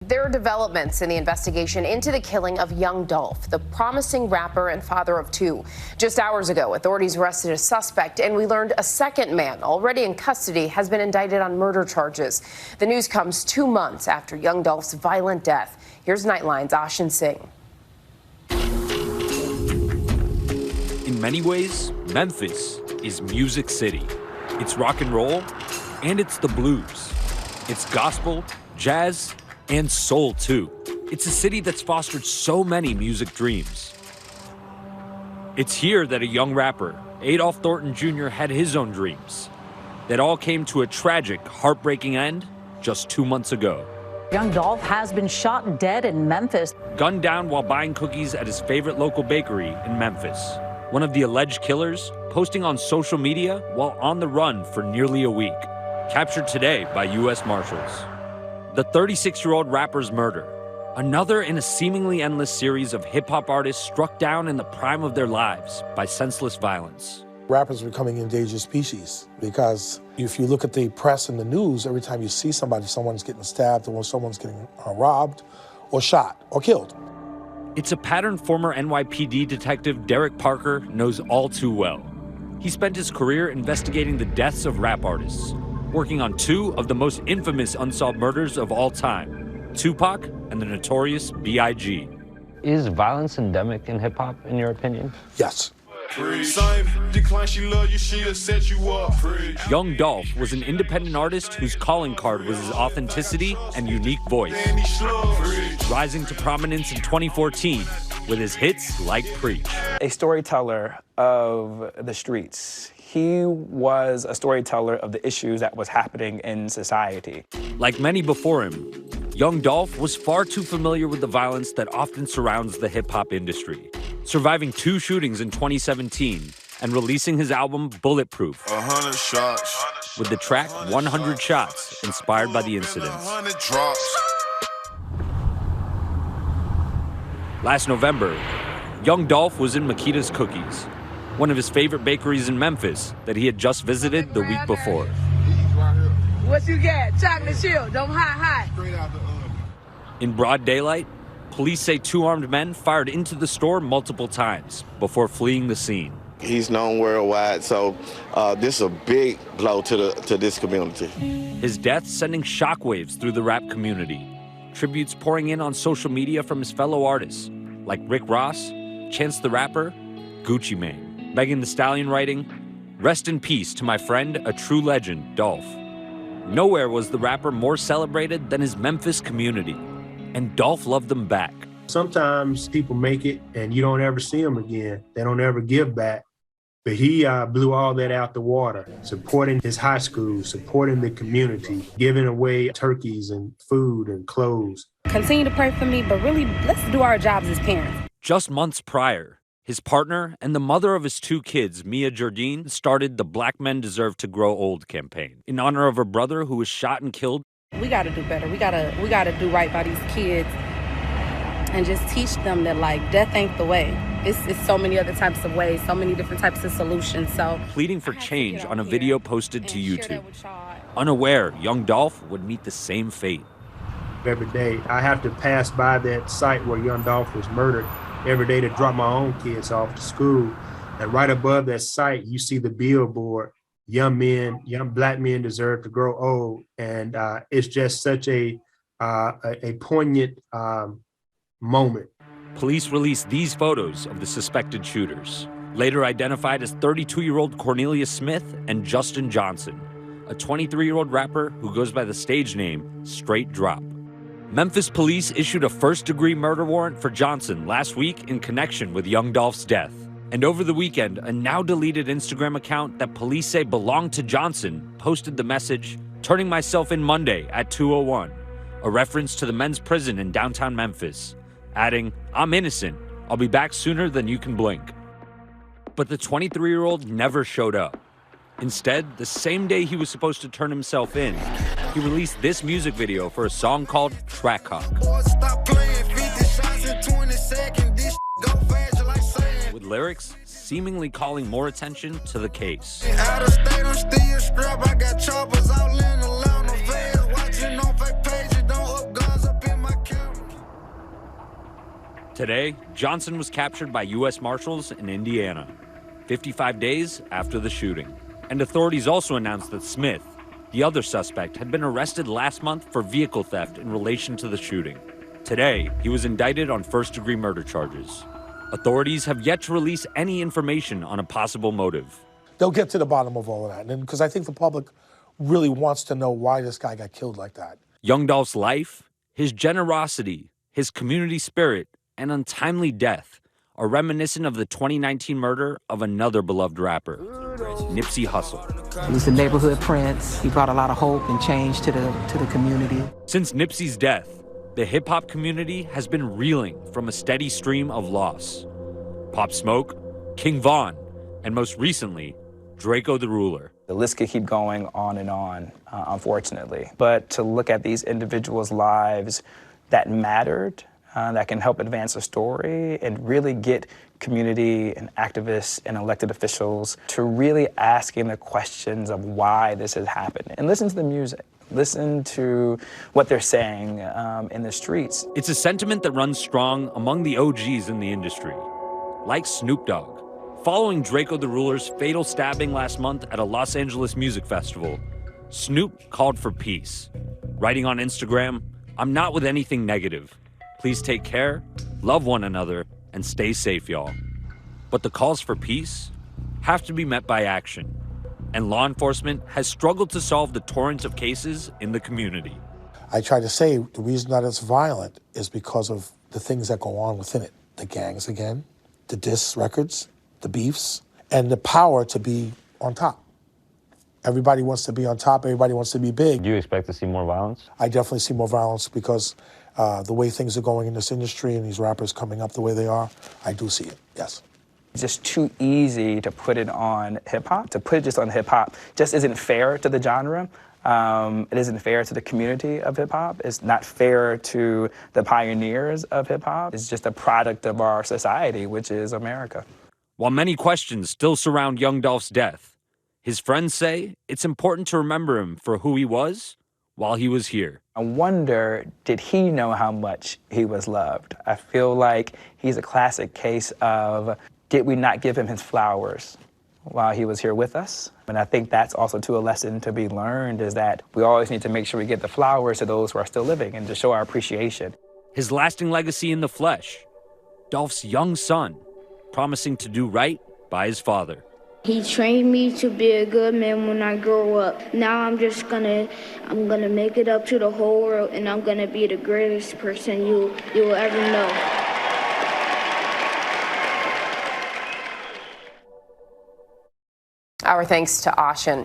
There are developments in the investigation into the killing of young Dolph, the promising rapper and father of two. Just hours ago, authorities arrested a suspect, and we learned a second man, already in custody, has been indicted on murder charges. The news comes 2 months after young Dolph's violent death. Here's Nightline's Ashin Singh. In many ways, Memphis is Music City. It's rock and roll, and it's the blues. It's gospel, jazz, and soul, too. It's a city that's fostered so many music dreams. It's here that a young rapper, Adolph Thornton Jr., had his own dreams that all came to a tragic, heartbreaking end just 2 months ago. Young Dolph has been shot dead in Memphis. Gunned down while buying cookies at his favorite local bakery in Memphis. One of the alleged killers posting on social media while on the run for nearly a week. Captured today by U.S. Marshals. The 36-year-old rapper's murder, another in a seemingly endless series of hip-hop artists struck down in the prime of their lives by senseless violence. Rappers are becoming endangered species because if you look at the press and the news, every time you see somebody, someone's getting stabbed or someone's getting robbed or shot or killed. It's a pattern former NYPD detective Derek Parker knows all too well. He spent his career investigating the deaths of rap artists, working on two of the most infamous unsolved murders of all time, Tupac and the notorious B.I.G. Is violence endemic in hip-hop, in your opinion? Yes. Young Dolph was an independent artist whose calling card was his authenticity and unique voice, rising to prominence in 2014 with his hits like Preach. A storyteller of the streets. He was a storyteller of the issues that was happening in society. Like many before him, young Dolph was far too familiar with the violence that often surrounds the hip-hop industry, surviving 2 shootings in 2017 and releasing his album Bulletproof 100 shots with the track 100 Shots inspired by the incidents. 100 drops. Last November, young Dolph was in Makita's Cookies, one of his favorite bakeries in Memphis that he had just visited the week before. What you get? Chocolate chip, don't hot. In broad daylight, police say 2 armed men fired into the store multiple times before fleeing the scene. He's known worldwide, so this is a big blow to this community. His death sending shockwaves through the rap community. Tributes pouring in on social media from his fellow artists, like Rick Ross, Chance the Rapper, Gucci Mane. Megan Thee Stallion writing, "Rest in peace to my friend, a true legend, Dolph." Nowhere was the rapper more celebrated than his Memphis community, and Dolph loved them back. Sometimes people make it and you don't ever see them again. They don't ever give back. But he blew all that out the water, supporting his high school, supporting the community, giving away turkeys and food and clothes. Continue to pray for me, but really, let's do our jobs as parents. Just months prior, his partner and the mother of his 2 kids, Mia Jardine, started the Black Men Deserve to Grow Old campaign in honor of her brother who was shot and killed. We got to do better. We gotta do right by these kids and just teach them that, like, death ain't the way. It's so many other types of ways, so many different types of solutions. So, pleading for change on a video posted to YouTube. Unaware, young Dolph would meet the same fate. Every day, I have to pass by that site where young Dolph was murdered every day to drop my own kids off to school. And right above that site, you see the billboard, young black men deserve to grow old. And it's just such a poignant moment. Police released these photos of the suspected shooters, later identified as 32-year-old Cornelius Smith and Justin Johnson, a 23-year-old rapper who goes by the stage name Straight Drop. Memphis police issued a first-degree murder warrant for Johnson last week in connection with young Dolph's death. And over the weekend, a now-deleted Instagram account that police say belonged to Johnson posted the message, "Turning myself in Monday at 2:01, a reference to the men's prison in downtown Memphis, adding, "I'm innocent. I'll be back sooner than you can blink." But the 23-year-old never showed up. Instead, the same day he was supposed to turn himself in, he released this music video for a song called Track Hawk. With lyrics seemingly calling more attention to the case. Today, Johnson was captured by U.S. Marshals in Indiana, 55 days after the shooting. And authorities also announced that Smith, the other suspect, had been arrested last month for vehicle theft in relation to the shooting. Today, he was indicted on first-degree murder charges. Authorities have yet to release any information on a possible motive. They'll get to the bottom of all of that, and because I think the public really wants to know why this guy got killed like that. Young Dolph's life, his generosity, his community spirit, and untimely death are reminiscent of the 2019 murder of another beloved rapper, Nipsey Hussle. He was the neighborhood prince. He brought a lot of hope and change to the community. Since Nipsey's death, the hip-hop community has been reeling from a steady stream of loss. Pop Smoke, King Von, and most recently, Draco the Ruler. The list could keep going on and on, unfortunately. But to look at these individuals' lives that mattered, that can help advance a story and really get community and activists and elected officials to really asking the questions of why this has happened. And listen to the music. Listen to what they're saying in the streets. It's a sentiment that runs strong among the OGs in the industry, like Snoop Dogg. Following Draco the Ruler's fatal stabbing last month at a Los Angeles music festival, Snoop called for peace, writing on Instagram, "I'm not with anything negative. Please take care, love one another, and stay safe, y'all." But the calls for peace have to be met by action, and law enforcement has struggled to solve the torrent of cases in the community. I try to say the reason that it's violent is because of the things that go on within it. The gangs again, the diss records, the beefs, and the power to be on top. Everybody wants to be on top, everybody wants to be big. Do you expect to see more violence? I definitely see more violence because the way things are going in this industry and these rappers coming up the way they are, I do see it, yes. It's just too easy to put it on hip-hop. To put it just on hip-hop just isn't fair to the genre. It isn't fair to the community of hip-hop. It's not fair to the pioneers of hip-hop. It's just a product of our society, which is America. While many questions still surround Young Dolph's death, his friends say it's important to remember him for who he was while he was here. I wonder, did he know how much he was loved? I feel like he's a classic case of, did we not give him his flowers while he was here with us? And I think that's also too a lesson to be learned, is that we always need to make sure we give the flowers to those who are still living and to show our appreciation. His lasting legacy in the flesh, Dolph's young son, promising to do right by his father. He trained me to be a good man when I grow up. Now I'm gonna make it up to the whole world, and I'm gonna be the greatest person you will ever know. Our thanks to Ashen.